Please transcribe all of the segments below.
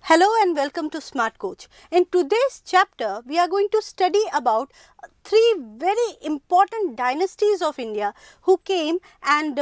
Hello and welcome to Smart Coach. In today's chapter, we are going to study about three very important dynasties of India who came and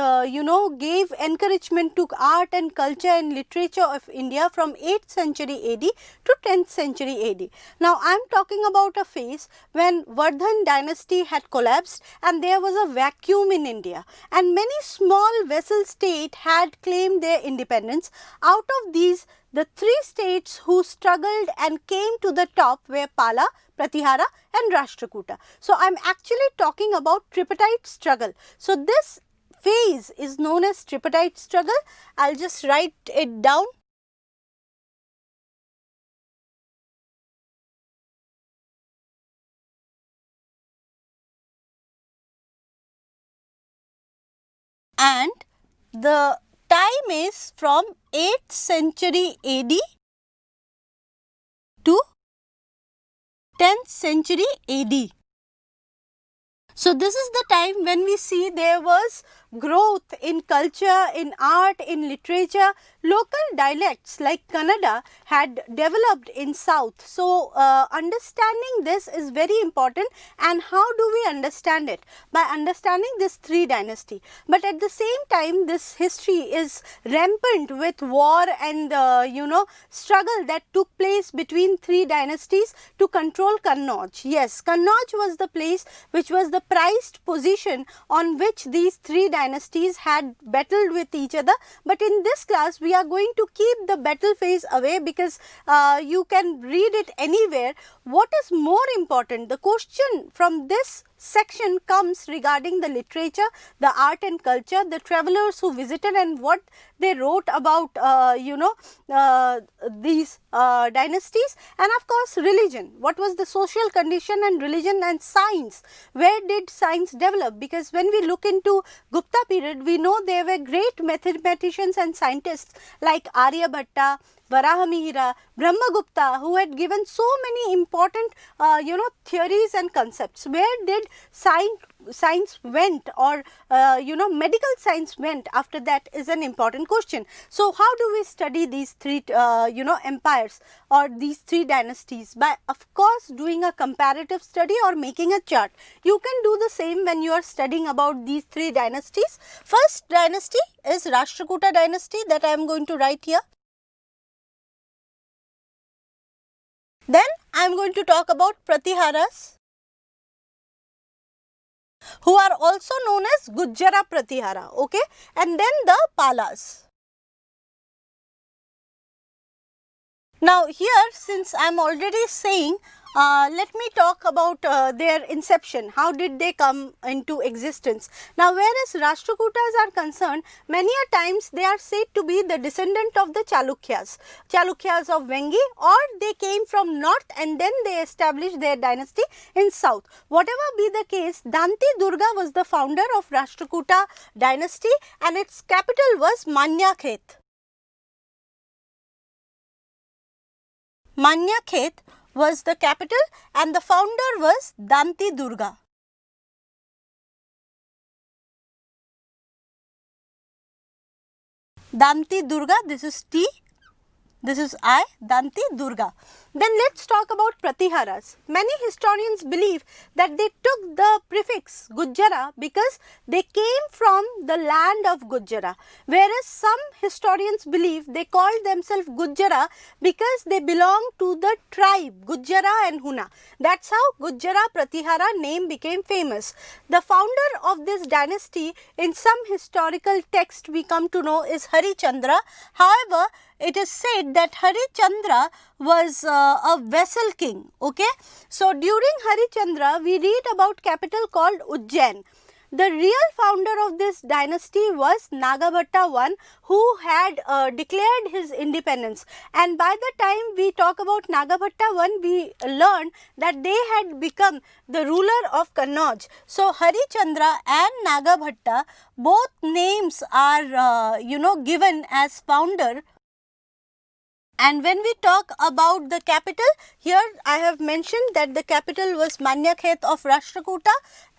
gave encouragement to art and culture and literature of India from 8th century AD to 10th century AD. Now, I am talking about a phase when Vardhan dynasty had collapsed and there was a vacuum in India, and many small vassal states had claimed their independence. Out of these, the three states who struggled and came to the top were Pala, Pratihara and Rashtrakuta. So, I am actually talking about tripartite struggle. So, this phase is known as tripartite struggle. I will just write it down. And the time is from 8th century AD to 10th century AD. So, this is the time when we see there was growth in culture, in art, in literature. Local dialects like Kannada had developed in south. So, understanding this is very important. And how do we understand it? By understanding this three dynasty. But at the same time, this history is rampant with war and struggle that took place between three dynasties to control Kannauj. Yes, Kannauj was the place which was the prized position on which these three dynasties had battled with each other. But in this class, we are going to keep the battle phase away because you can read it anywhere. What is more important? The question from this section comes regarding the literature, the art and culture, the travelers who visited and what they wrote about these dynasties, and of course religion. What was the social condition and religion and science? Where did science develop? Because when we look into Gupta period, we know there were great mathematicians and scientists like Aryabhatta, Varahamihira, Brahmagupta, who had given so many important theories and concepts. Where did science went, or medical science went after that is an important question. So, how do we study these three empires or these three dynasties? By of course doing a comparative study or making a chart. You can do the same when you are studying about these three dynasties. First dynasty is Rashtrakuta dynasty that I am going to write here. Then I am going to talk about Pratiharas, who are also known as Gujjara Pratihara, okay, and then the Palas. Now, here since I am already saying, let me talk about their inception. How did they come into existence? Now, whereas Rashtrakutas are concerned, many a times they are said to be the descendant of the Chalukyas of Vengi, or they came from north and then they established their dynasty in south. Whatever be the case, Danti Durga was the founder of Rashtrakuta dynasty and its capital was Manyakhet. Manyakhet was the capital and the founder was Danti Durga. Danti Durga, this is T, this is I, Danti Durga. Then let us talk about Pratiharas. Many historians believe that they took the prefix Gujjara because they came from the land of Gujjara, whereas some historians believe they called themselves Gujjara because they belong to the tribe Gujjara and Huna. That is how Gujjara Pratihara name became famous. The founder of this dynasty in some historical text we come to know is Harichandra. However, it is said that Harichandra was a vassal king, okay. So, during Harichandra, we read about capital called Ujjain. The real founder of this dynasty was Nagabhatta I, who had declared his independence, and by the time we talk about Nagabhatta I, we learn that they had become the ruler of Kannauj. So, Harichandra and Nagabhatta, both names are given as founder. And when we talk about the capital, here I have mentioned that the capital was Manyakhet of Rashtrakuta.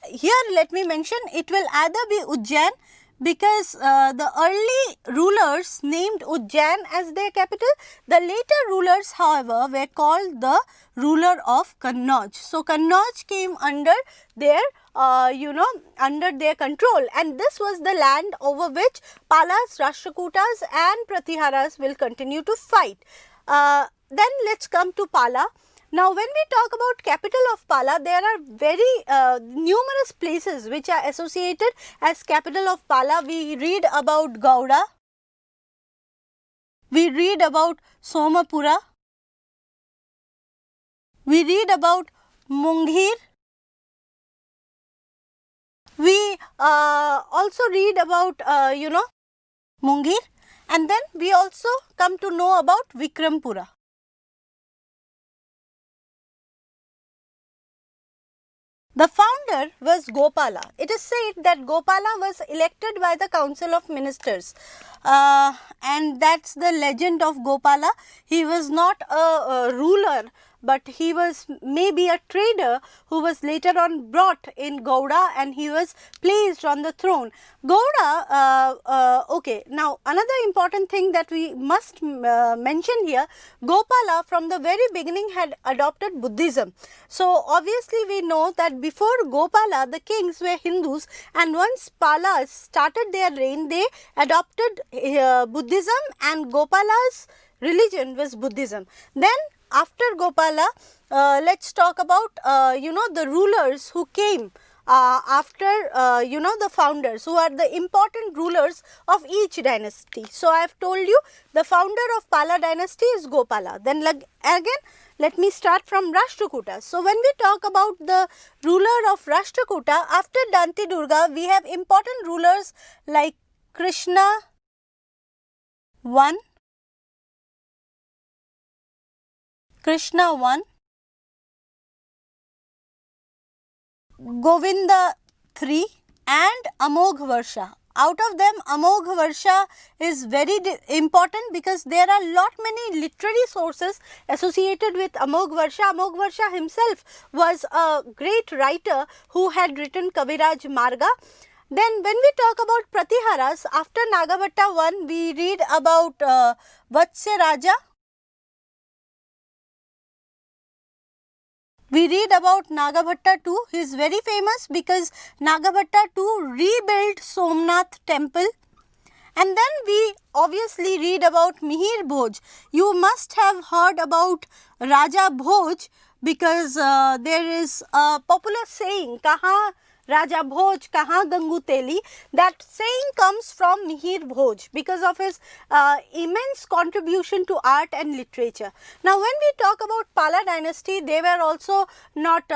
Here let me mention, it will either be Ujjain, because the early rulers named Ujjain as their capital. The later rulers, however, were called the ruler of Kannauj. So, Kannauj came under their under their control, and this was the land over which Palas, Rashtrakutas and Pratiharas will continue to fight. Then let's come to Pala. Now, when we talk about capital of Pala, there are very numerous places which are associated as capital of Pala. We read about Gauda, we read about Somapura, we read about Mungir, we also read about Mungir, and then we also come to know about Vikrampura. The founder was Gopala. It is said that Gopala was elected by the Council of Ministers, and that's the legend of Gopala. He was not a ruler, but he was maybe a trader who was later on brought in Gauda, and he was placed on the throne. Gauda, okay, now another important thing that we must mention here, Gopala from the very beginning had adopted Buddhism. So, obviously we know that before Gopala, the kings were Hindus, and once Palas started their reign, they adopted Buddhism, and Gopala's religion was Buddhism. Then after Gopala, let's talk about the rulers who came after the founders, who are the important rulers of each dynasty. So, I have told you the founder of Pala dynasty is Gopala. Then again, let me start from Rashtrakuta. So, when we talk about the ruler of Rashtrakuta, after Danti Durga, we have important rulers like Krishna I, Govinda III and Amogh Varsha. Out of them, Amogh Varsha is very important because there are many literary sources associated with Amogh Varsha. Amogh Varsha himself was a great writer who had written Kaviraj Marga. Then when we talk about Pratiharas, after Nagabhatta I, we read about Vatsya Raja. We read about Nagabhatta II. He is very famous because Nagabhatta II rebuilt Somnath temple. And then we obviously read about Mihir Bhoj. You must have heard about Raja Bhoj because there is a popular saying, Kaha Raja Bhoj, Kaha Gangu Teli. That saying comes from Mihir Bhoj because of his immense contribution to art and literature. Now, when we talk about Pala dynasty, they were also not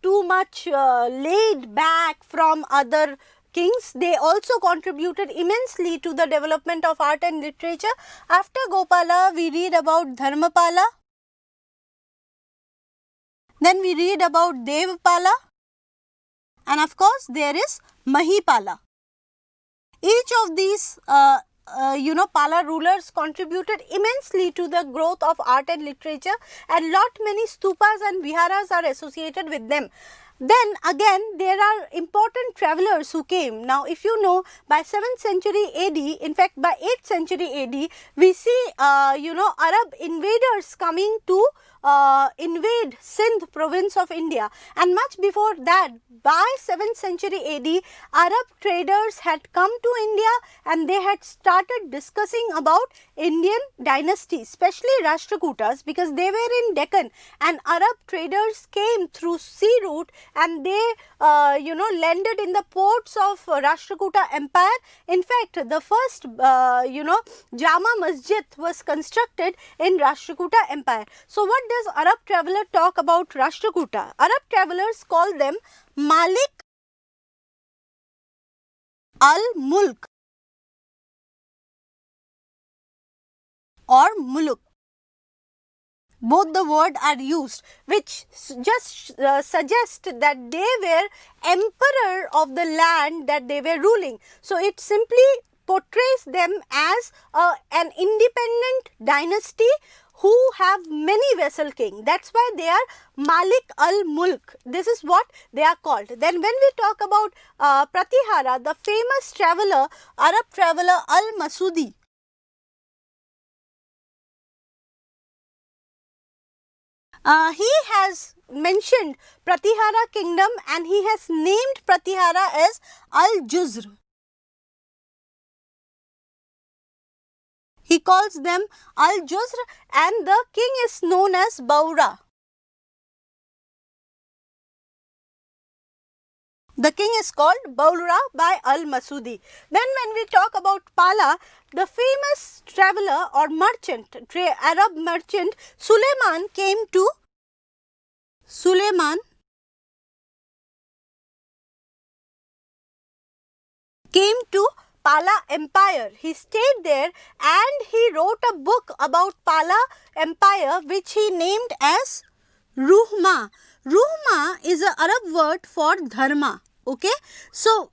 too much laid back from other kings. They also contributed immensely to the development of art and literature. After Gopala, we read about Dharmapala. Then we read about Devpala. And of course, there is Mahipala. Each of these Pala rulers contributed immensely to the growth of art and literature, and many stupas and viharas are associated with them. Then again, there are important travelers who came. Now, if you know, by 7th century AD, in fact by 8th century AD, we see Arab invaders coming to invade Sindh province of India, and much before that, by 7th century AD, Arab traders had come to India and they had started discussing about Indian dynasties, especially Rashtrakutas, because they were in Deccan, and Arab traders came through sea route and they landed in the ports of Rashtrakuta Empire. In fact, the first Jama Masjid was constructed in Rashtrakuta Empire. So, what does Arab traveller talk about Rashtrakuta? Arab travellers call them Malik al-Mulk or Muluk. Both the words are used, which just suggest that they were emperor of the land that they were ruling. So, it simply portrays them as an independent dynasty who have many vessel king. That's why they are Malik al-Mulk. This is what they are called. Then when we talk about Pratihara, the famous traveler, Arab traveler al-Masudi, he has mentioned Pratihara kingdom and he has named Pratihara as Al-Juzr. He calls them Al-Juzr and the king is known as Baura. The king is called Baura by Al-Masudi. Then when we talk about Pala, the famous traveler or merchant, Arab merchant Suleiman came to Pala Empire. He stayed there and he wrote a book about Pala Empire which he named as Ruhma. Ruhma is an Arab word for dharma. Okay, so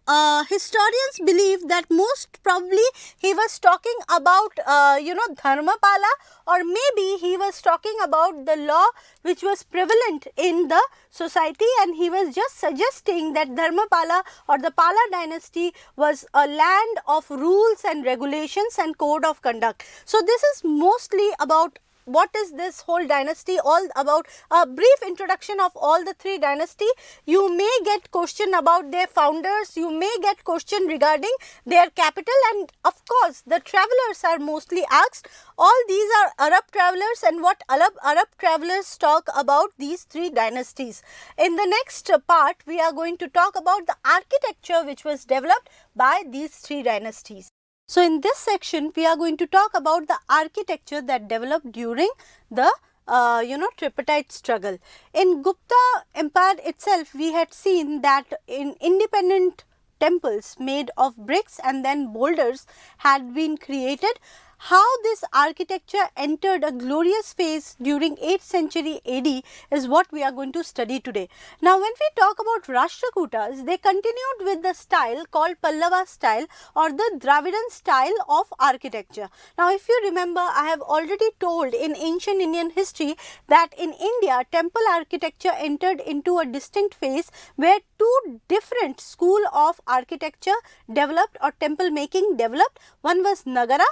historians believe that most probably he was talking about Dharmapala, or maybe he was talking about the law which was prevalent in the society, and he was just suggesting that Dharmapala or the Pala dynasty was a land of rules and regulations and code of conduct. So this is mostly about what is this whole dynasty all about. A brief introduction of all the three dynasty. You may get question about their founders, you may get question regarding their capital, and of course the travelers are mostly asked. All these are Arab travelers and what Arab travelers talk about these three dynasties. In the next part we are going to talk about the architecture which was developed by these three dynasties. So in this section we are going to talk about the architecture that developed during the tripartite struggle. In Gupta Empire itself we had seen that in independent temples made of bricks and then boulders had been created. How this architecture entered a glorious phase during 8th century AD is what we are going to study today. Now when we talk about Rashtrakutas, they continued with the style called Pallava style or the Dravidian style of architecture. Now if you remember, I have already told in ancient Indian history that in India temple architecture entered into a distinct phase where two different school of architecture developed or temple making developed. One was Nagara,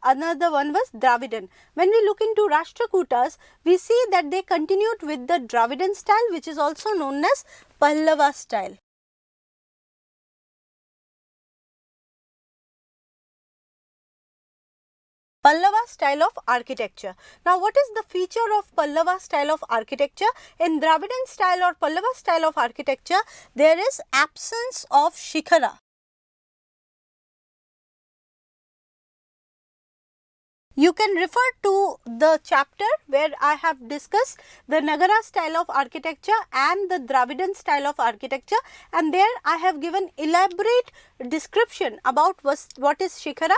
another one was Dravidian. When we look into Rashtrakutas, we see that they continued with the Dravidian style which is also known as Pallava style. Pallava style of architecture. Now what is the feature of Pallava style of architecture? In Dravidian style or Pallava style of architecture, there is absence of shikhara. You can refer to the chapter where I have discussed the Nagara style of architecture and the Dravidian style of architecture, and there I have given elaborate description about what is shikhara.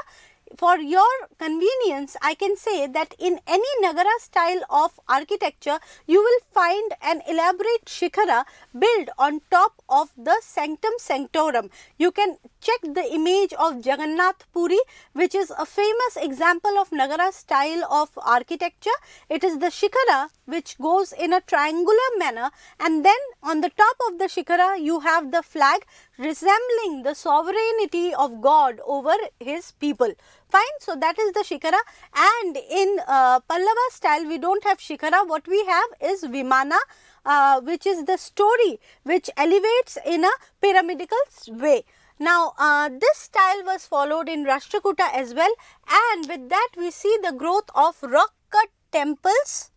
For your convenience, I can say that in any Nagara style of architecture, you will find an elaborate shikhara built on top of the sanctum sanctorum. You can check the image of Jagannath Puri, which is a famous example of Nagara style of architecture. It is the shikhara which goes in a triangular manner, and then on the top of the shikhara you have the flag resembling the sovereignty of God over his people. Fine, so that is the shikhara, and in Pallava style we don't have shikhara. What we have is Vimana, which is the story which elevates in a pyramidical way. Now this style was followed in Rashtrakuta as well, and with that we see the growth of rock cut temples,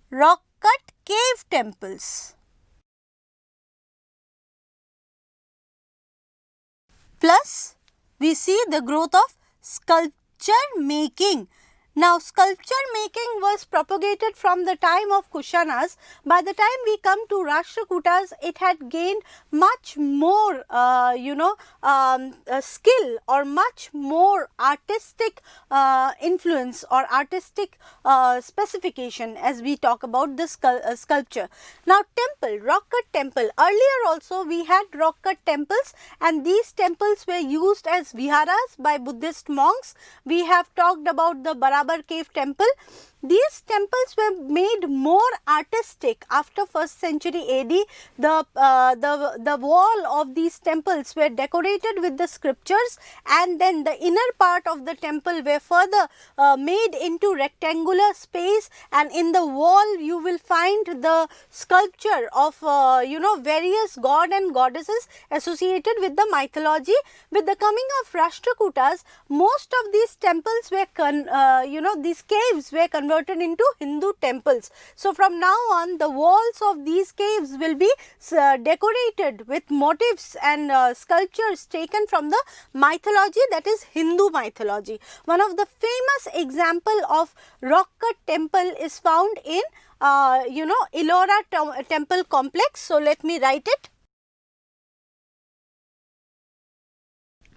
rock cut cave temples. Plus we see the growth of sculpture making. Now sculpture making was propagated from the time of Kushanas. By the time we come to Rashtrakutas, it had gained much more skill or much more artistic influence or artistic specification as we talk about the sculpture. Now temple, rock cut temple. Earlier also we had rock cut temples, and these temples were used as viharas by Buddhist monks. We have talked about the Baraba Babar Cave Temple. These temples were made more artistic after 1st century AD. The wall of these temples were decorated with the scriptures, and then the inner part of the temple were further made into rectangular space, and in the wall you will find the sculpture of various god and goddesses associated with the mythology. With the coming of Rashtrakutas, most of these temples were these caves were converted into Hindu temples. So from now on, the walls of these caves will be decorated with motifs and sculptures taken from the mythology, that is Hindu mythology. One of the famous example of rock cut temple is found in Ellora temple complex. So let me write it.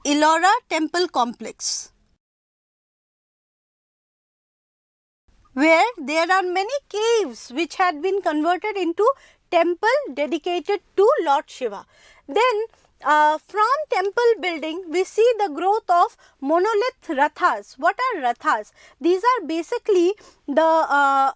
Ellora temple complex, where there are many caves which had been converted into temple dedicated to Lord Shiva. Then from temple building we see the growth of monolith rathas. What are rathas? These are basically the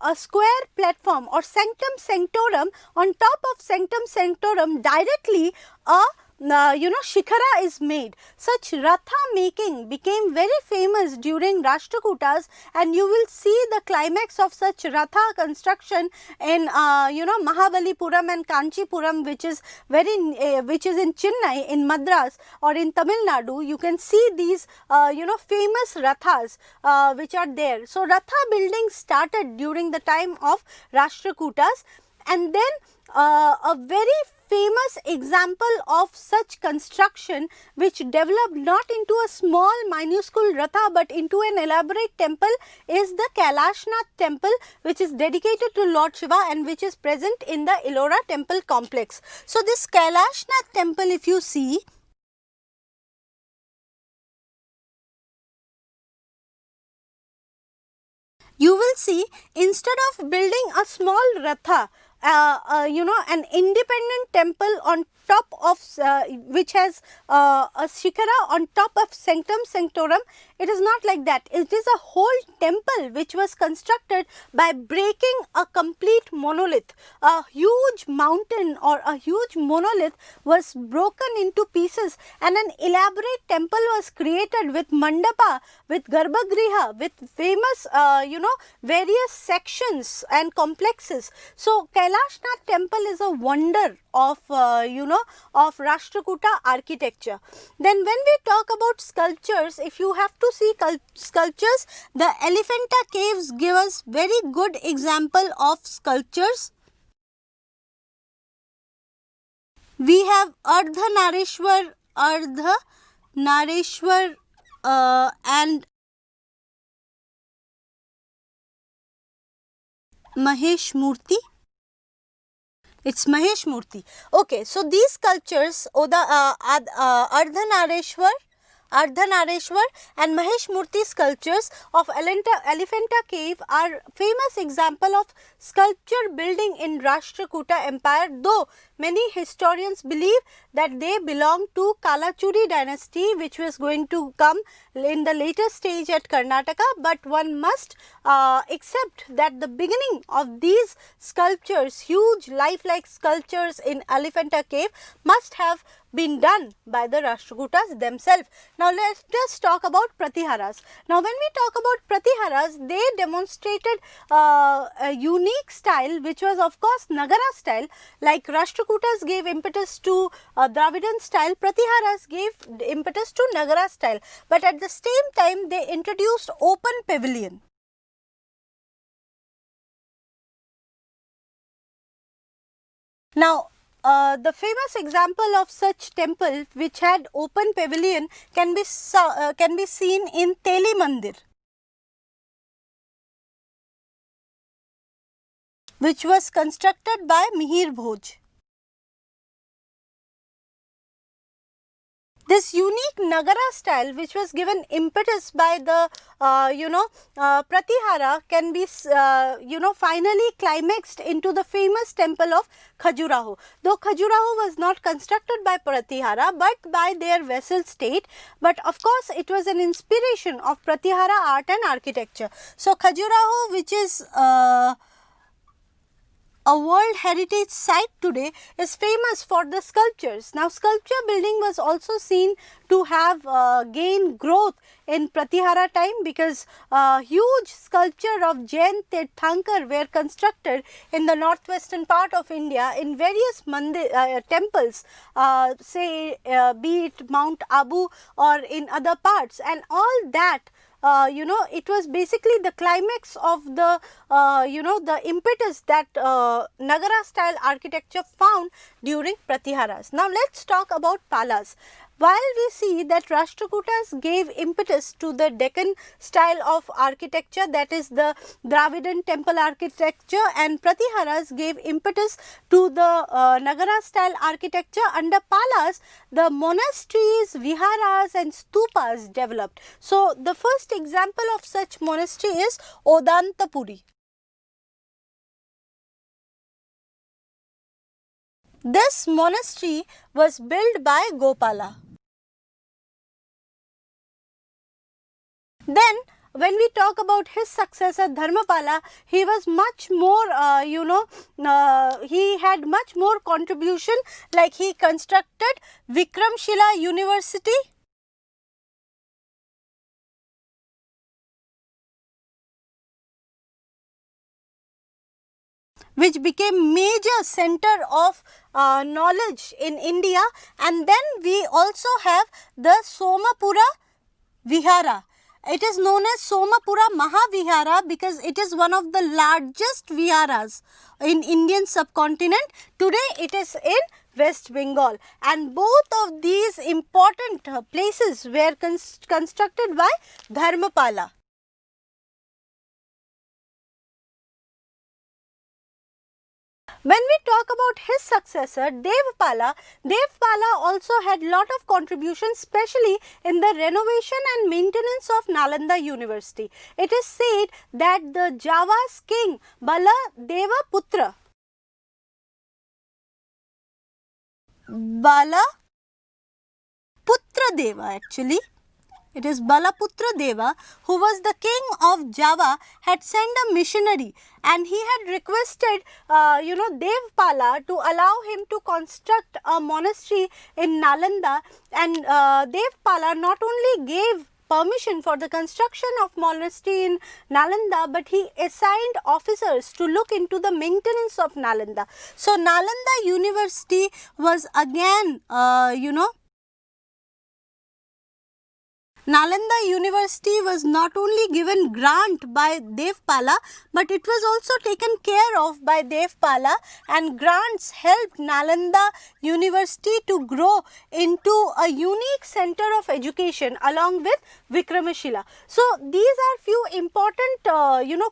a square platform or sanctum sanctorum. On top of sanctum sanctorum directly a shikhara is made. Such ratha making became very famous during Rashtrakutas, and you will see the climax of such ratha construction in Mahabalipuram and Kanchipuram, which is in Chennai, in Madras, or in Tamil Nadu. You can see these famous rathas which are there. So ratha building started during the time of Rashtrakutas, and then a very famous example of such construction which developed not into a small minuscule ratha but into an elaborate temple is the Kailashnath temple, which is dedicated to Lord Shiva and which is present in the Ellora temple complex. So this Kailashnath temple, if you see, you will see instead of building a small ratha, an independent temple on top of which has a shikhara on top of sanctum sanctorum, it is not like that. It is a whole temple which was constructed by breaking a complete monolith. A huge mountain or a huge monolith was broken into pieces, and an elaborate temple was created with mandapa, with garbhagriha, with famous various sections and complexes. So Kailashnath temple is a wonder of of Rashtrakuta architecture. Then when we talk about sculptures, if you have to see sculptures, the Elephanta caves give us very good example of sculptures. We have Ardhanarishwar and Mahesh Murthy. It's Mahesh Murthy. Okay, so these sculptures, Ardhanarishwar and Mahesh Murthy sculptures of Elephanta cave are famous example of sculpture building in Rashtrakuta Empire, though many historians believe that they belong to Kalachuri dynasty, which was going to come in the later stage at Karnataka, but one must accept that the beginning of these sculptures, huge lifelike sculptures in Elephanta cave, must have been done by the Rashtrakutas themselves. Now let us talk about Pratiharas. Now when we talk about Pratiharas, they demonstrated a unique style which was of course Nagara style. Like Rashtrakutas gave impetus to Dravidian style, Pratiharas gave impetus to Nagara style, but at the same time they introduced open pavilion. Now the famous example of such temple which had open pavilion can be seen in Teli Mandir, which was constructed by Mihir Bhoj. This unique Nagara style, which was given impetus by the Pratihara, can be finally climaxed into the famous temple of Khajuraho. Though Khajuraho was not constructed by Pratihara but by their vassal state, but of course it was an inspiration of Pratihara art and architecture. So Khajuraho, which is a World Heritage Site today, is famous for the sculptures. Now, sculpture building was also seen to have gained growth in Pratihara time, because huge sculpture of Jain Tirthankar were constructed in the northwestern part of India in various temples, be it Mount Abu or in other parts, and all that it was basically the climax of the the impetus that Nagara style architecture found during Pratiharas. Now let's talk about Palas. While we see that Rashtrakutas gave impetus to the Deccan style of architecture, that is the Dravidian temple architecture, and Pratiharas gave impetus to the Nagara style architecture, under Palas the monasteries, viharas and stupas developed. So, the first example of such monastery is Odantapuri. This monastery was built by Gopala. Then when we talk about his successor Dharmapala, he was much more he had much more contribution, like he constructed Vikramshila University, which became major center of knowledge in India. And then we also have the Somapura Vihara. It is known as Somapura Mahavihara because it is one of the largest viharas in Indian subcontinent. Today it is in West Bengal, and both of these important places were constructed by Dharmapala. When we talk about his successor Devpala, Devpala also had lot of contributions, especially in the renovation and maintenance of Nalanda University. It is said that the Java's king Bala Deva Putra, Bala Putra Deva actually, it is Balaputra Deva, who was the king of Java, had sent a missionary, and he had requested Devpala to allow him to construct a monastery in Nalanda, and Devpala not only gave permission for the construction of monastery in Nalanda, but he assigned officers to look into the maintenance of Nalanda. So, Nalanda University was again Nalanda University was not only given grant by Devpala, but it was also taken care of by Devpala, and grants helped Nalanda University to grow into a unique center of education along with Vikramashila. So, these are few important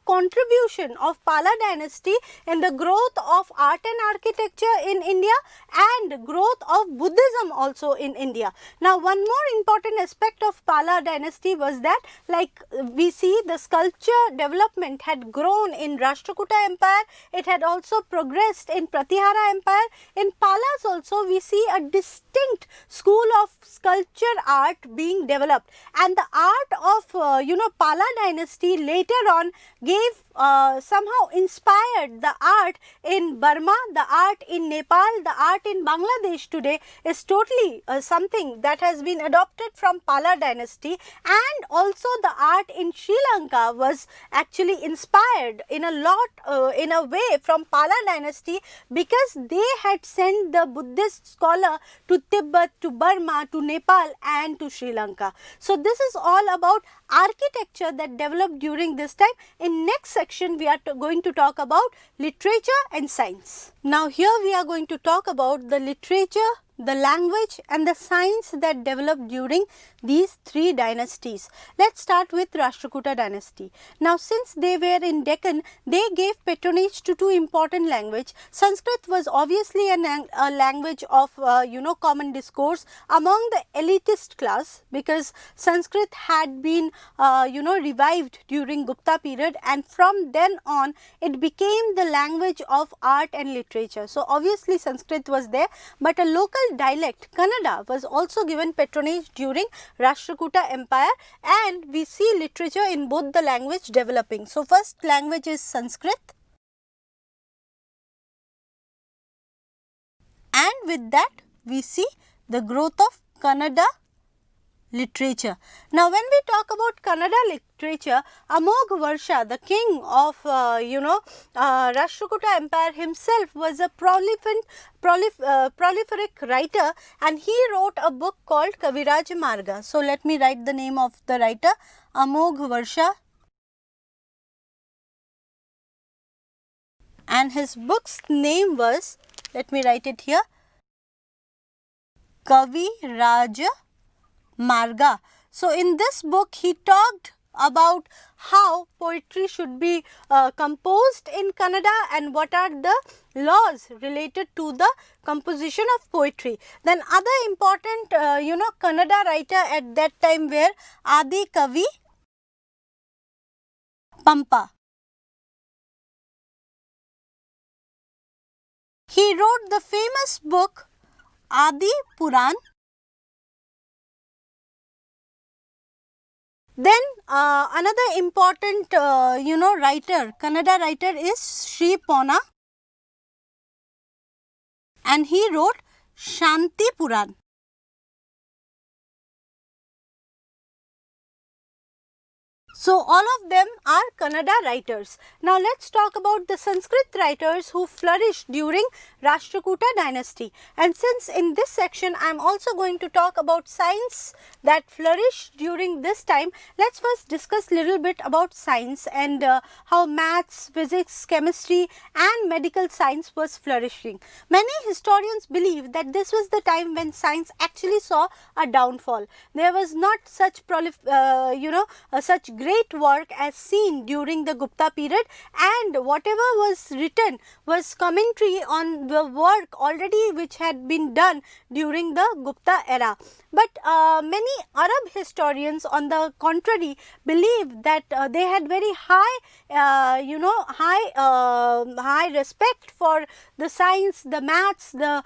contribution of Pala dynasty in the growth of art and architecture in India and growth of Buddhism also in India. Now, one more important aspect of Pala dynasty was that, like we see, the sculpture development had grown in Rashtrakuta Empire, it had also progressed in Pratihara Empire. In Palas also we see a distinct school of sculpture art being developed, and the art of Pala dynasty later on gave somehow inspired the art in Burma, the art in Nepal, the art in Bangladesh today is totally something that has been adopted from Pala dynasty, and also the art in Sri Lanka was actually inspired in a way from Pala dynasty, because they had sent the Buddhist scholar to Tibet, to Burma, to Nepal and to Sri Lanka. So, this is all about architecture that developed during this time. In next section we are going to talk about literature and science. Now, here we are going to talk about the literature, the language and the science that developed during these three dynasties. Let's start with Rashtrakuta dynasty. Now, since they were in Deccan, they gave patronage to two important languages. Sanskrit was obviously a language of common discourse among the elitist class, because Sanskrit had been revived during Gupta period, and from then on it became the language of art and literature. So, obviously Sanskrit was there, but a local dialect Kannada was also given patronage during Rashtrakuta Empire, and we see literature in both the language developing. So, first language is Sanskrit, and with that we see the growth of Kannada literature. Now, when we talk about Kannada literature, Amoghavarsha, the king of Rashtrakuta Empire himself, was a prolific writer, and he wrote a book called Kaviraj Marga. So, let me write the name of the writer, Amoghavarsha, and his book's name was, let me write it here, Kaviraj Marga. So, in this book he talked about how poetry should be composed in Kannada and what are the laws related to the composition of poetry. Then other important Kannada writer at that time were Adi Kavi Pampa. He wrote the famous book Adi Puran. Then another important writer, Kannada writer, is Sri Ponna, and he wrote Shanti Puran. So, all of them are Kannada writers. Now, let's talk about the Sanskrit writers who flourished during Rashtrakuta dynasty. And since in this section I am also going to talk about science that flourished during this time, let's first discuss little bit about science and how maths, physics, chemistry and medical science was flourishing. Many historians believe that this was the time when science actually saw a downfall. There was not such such great work as seen during the Gupta period, and whatever was written was commentary on the work already which had been done during the Gupta era. But many Arab historians on the contrary believe that they had very high high respect for the science, the maths, the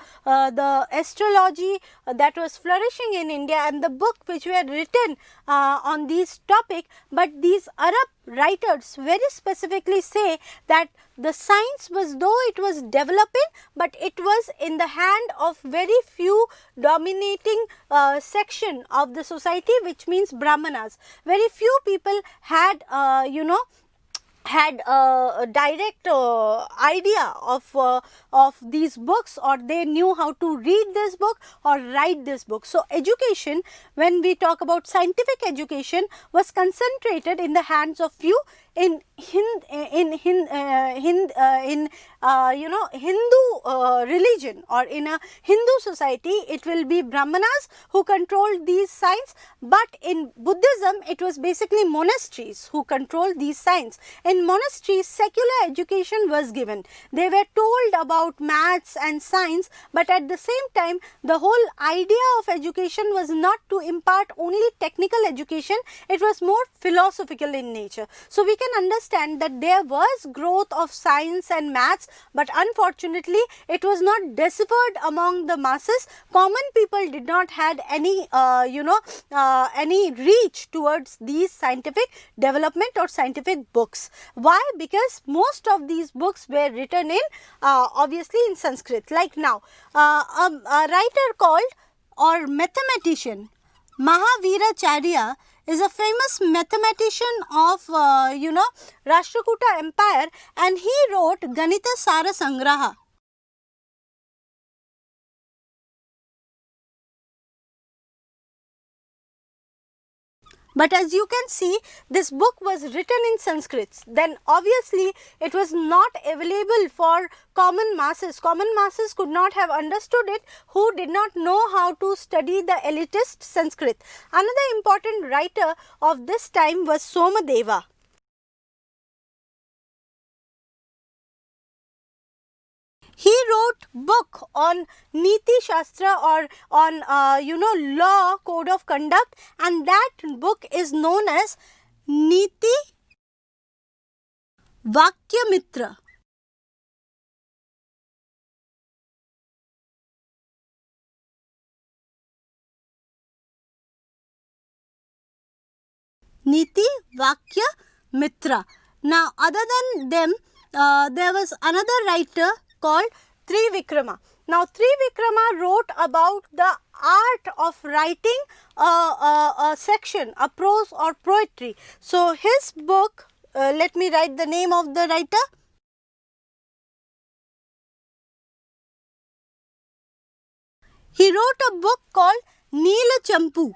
astrology that was flourishing in India, and the book which were written on these topic. But these Arab writers very specifically say that the science was, though it was developing, but it was in the hand of very few dominating section of the society, which means Brahmanas. Very few people had had a direct idea of these books, or they knew how to read this book or write this book. So, education, when we talk about scientific education, was concentrated in the hands of few. In Hindu religion or in a Hindu society, it will be Brahmanas who controlled these science, but in Buddhism it was basically monasteries who controlled these science. In monasteries, secular education was given. They were told about maths and science, but at the same time the whole idea of education was not to impart only technical education, it was more philosophical in nature. So, we can understand that there was growth of science and maths, but unfortunately it was not deciphered among the masses. Common people did not had any any reach towards these scientific development or scientific books. Why? Because most of these books were written in obviously in Sanskrit. Like now a writer called or mathematician Mahaviracharya is a famous mathematician of Rashtrakuta Empire, and he wrote Ganita Sara Sangraha. But as you can see, this book was written in Sanskrit. Then obviously it was not available for common masses. Common masses could not have understood it who did not know how to study the elitist Sanskrit. Another important writer of this time was Somadeva. He wrote book on Niti Shastra or on law, code of conduct, and that book is known as Niti Vakyamitra. Niti Vakyamitra. Now, other than them, there was another writer called Trivikrama. Now, Trivikrama wrote about the art of writing a section, a prose or poetry. So, his book, let me write the name of the writer. He wrote a book called Neela Champu.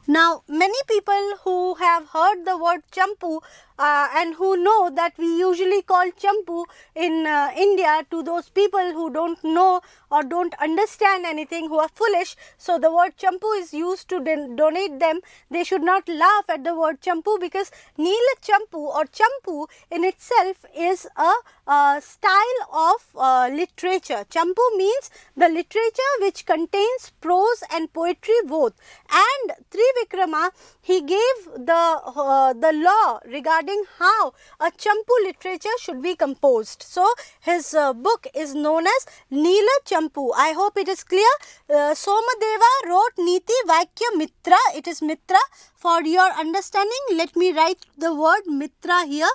Now, many people who have heard the word champu and who know that we usually call champu in India to those people who don't know or don't understand anything, who are foolish. So, the word champu is used to donate them. They should not laugh at the word champu because Neela Champu or champu in itself is a style of literature. Champu means the literature which contains prose and poetry both. And Trivikrama, he gave the law regarding how a champu literature should be composed. So, his book is known as Neela Champu. I hope it is clear. Somadeva wrote Niti Vakyamitra. It is Mitra. For your understanding, let me write the word Mitra here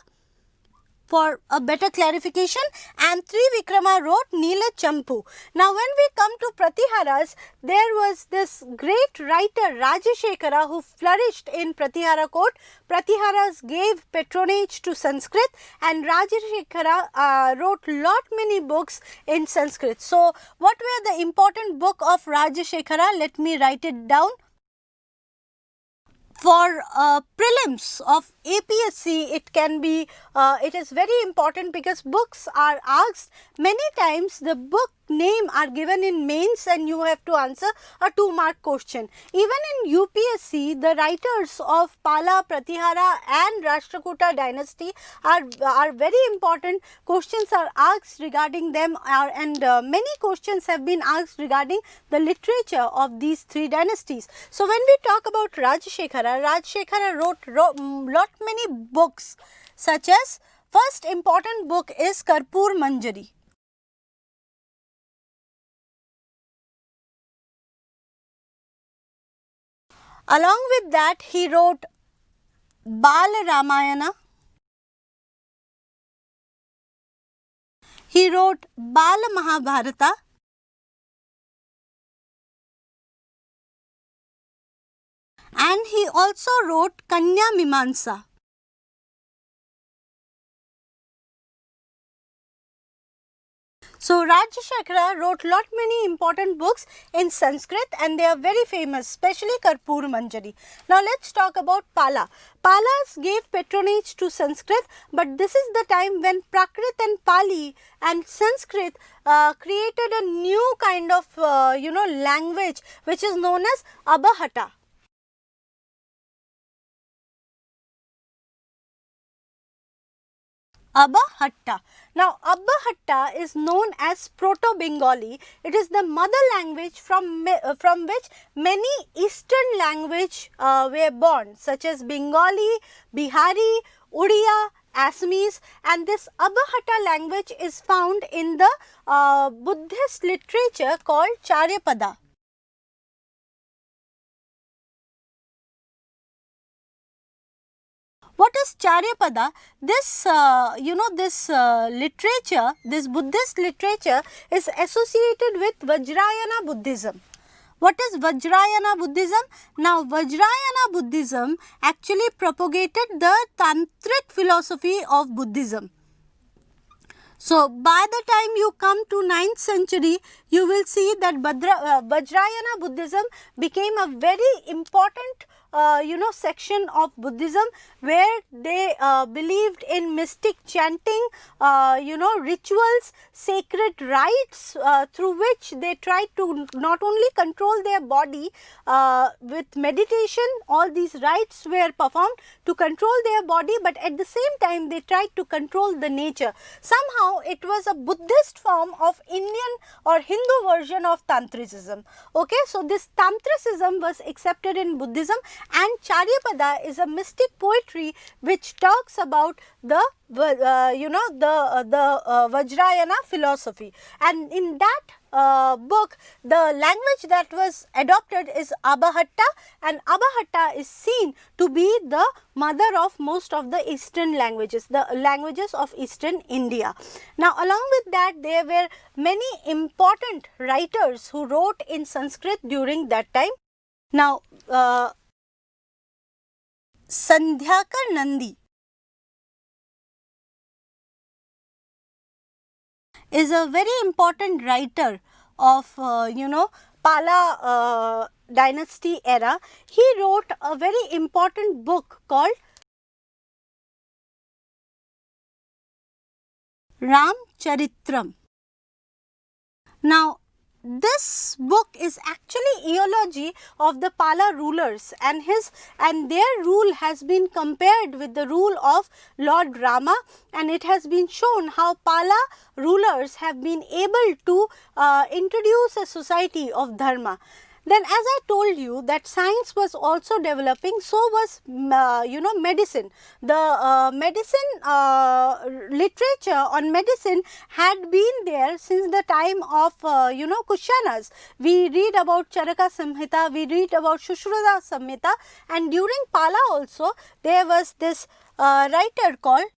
for a better clarification, and Trivikrama wrote Neela Champu. Now, when we come to Pratiharas, there was this great writer Rajashekara who flourished in Pratihara court. Pratiharas gave patronage to Sanskrit, and Rajashekara wrote lot many books in Sanskrit. So, what were the important book of Rajashekara? Let me write it down. For prelims of APSC, it is very important because books are asked many times. The book name are given in mains and you have to answer a 2-mark question. Even in UPSC, the writers of Pala, Pratihara and Rashtrakuta dynasty are very important. Questions are asked regarding them and many questions have been asked regarding the literature of these 3 dynasties. So, when we talk about Rajashekara wrote lot many books, such as first important book is Karpur Manjari. Along with that, he wrote Bala Ramayana. He wrote Bala Mahabharata. And he also wrote Kanya Mimamsa. So, Rajashekara wrote lot many important books in Sanskrit and they are very famous, especially Karpur Manjari. Now, let's talk about Pala. Palas gave patronage to Sanskrit, but this is the time when Prakrit and Pali and Sanskrit created a new kind of language which is known as Abhahata. Abhahata. Now, Abhahata is known as Proto-Bengali. It is the mother language from which many Eastern language were born, such as Bengali, Bihari, Odia, Assamese, and this Abhahata language is found in the Buddhist literature called Charyapada. What is Charyapada? This, literature, this Buddhist literature is associated with Vajrayana Buddhism. What is Vajrayana Buddhism? Now, Vajrayana Buddhism actually propagated the Tantric philosophy of Buddhism. So, by the time you come to 9th century, you will see that Vajrayana Buddhism became a very important section of Buddhism, where they believed in mystic chanting, rituals, sacred rites, through which they tried to not only control their body with meditation. All these rites were performed to control their body, but at the same time they tried to control the nature. Somehow it was a Buddhist form of Indian or Hindu version of Tantricism. Okay, so this Tantricism was accepted in Buddhism, and Charyapada is a mystic poetry which talks about the Vajrayana philosophy, and in that book the language that was adopted is Abhahatta, and Abhahatta is seen to be the mother of most of the eastern languages, the languages of eastern India. Now, along with that, there were many important writers who wrote in Sanskrit during that time. Now, Sandhyakar Nandi is a very important writer of Pala dynasty era. He wrote a very important book called Ramcharitram. Now, this book is actually eulogy of the Pala rulers, and their rule has been compared with the rule of Lord Rama, and it has been shown how Pala rulers have been able to introduce a society of dharma. Then, as I told you that science was also developing, so was medicine. The medicine literature on medicine had been there since the time of Kushanas. We read about Charaka Samhita, we read about Shushruta Samhita, and during Pala also there was this writer called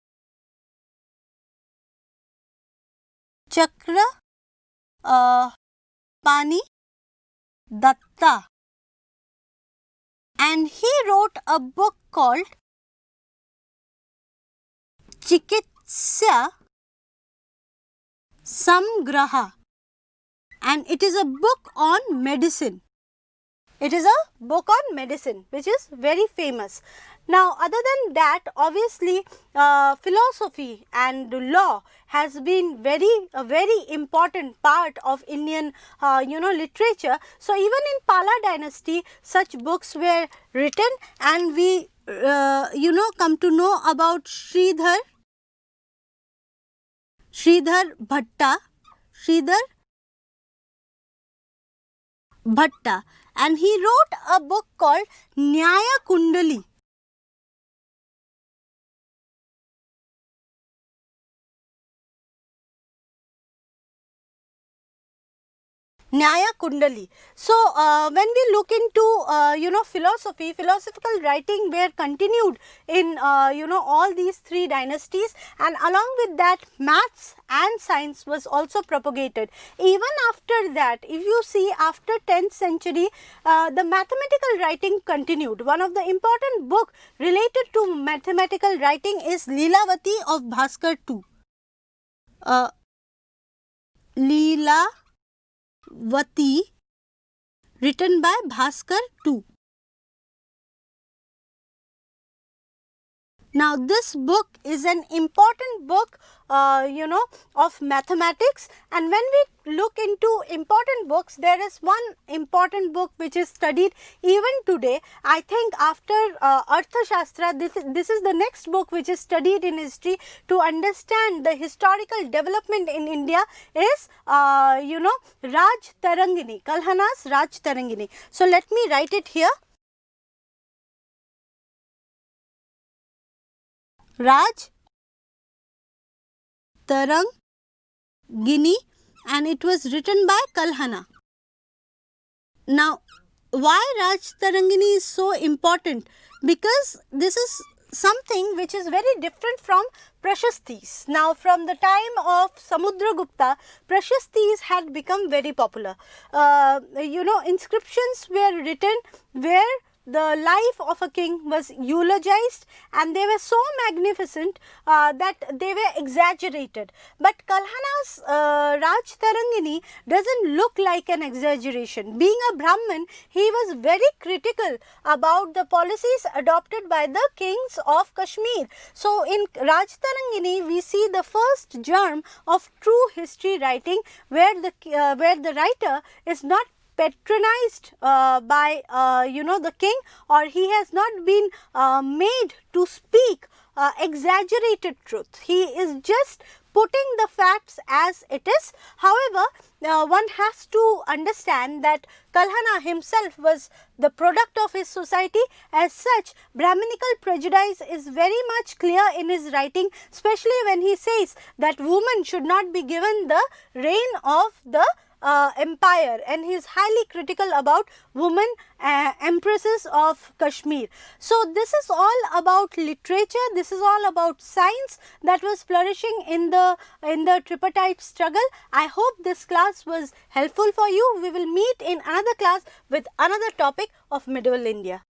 Chakra Pani Datta, and he wrote a book called Chikitsya Samgraha, and it is a book on medicine. It is a book on medicine which is very famous. Now, other than that, obviously philosophy and law has been a very important part of Indian literature. So, even in Pala dynasty such books were written, and we come to know about Sridhar Bhatta, and he wrote a book called Nyaya Kundali. Nyaya Kundali. So, when we look into philosophical writing were continued in all these three dynasties, and along with that maths and science was also propagated. Even after that, if you see after 10th century, the mathematical writing continued. One of the important book related to mathematical writing is Leelavati of Bhaskar II. Leelavati, written by Bhaskar II. Now, this book is an important book of mathematics, and when we look into important books, there is one important book which is studied even today. I think after Arthashastra, this is the next book which is studied in history to understand the historical development in India is Raj Tarangini, Kalhana's Raj Tarangini. So, let me write it here. Raj Tarangini, and it was written by Kalhana. Now, why Raj Tarangini is so important? Because this is something which is very different from Prashastis. Now, from the time of Samudragupta, Prashastis had become very popular. Inscriptions were written where the life of a king was eulogized, and they were so magnificent that they were exaggerated. But Kalhana's Raj Tarangini doesn't look like an exaggeration. Being a Brahmin, he was very critical about the policies adopted by the kings of Kashmir. So in Raj Tarangini, we see the first germ of true history writing, where the writer is not patronized by the king, or he has not been made to speak exaggerated truth. He is just putting the facts as it is. However, one has to understand that Kalhana himself was the product of his society. As such, Brahminical prejudice is very much clear in his writing, especially when he says that women should not be given the reign of the empire, and he is highly critical about women empresses of Kashmir. So this is all about literature, this is all about science that was flourishing in the tripartite struggle. I hope this class was helpful for you. We will meet in another class with another topic of medieval India.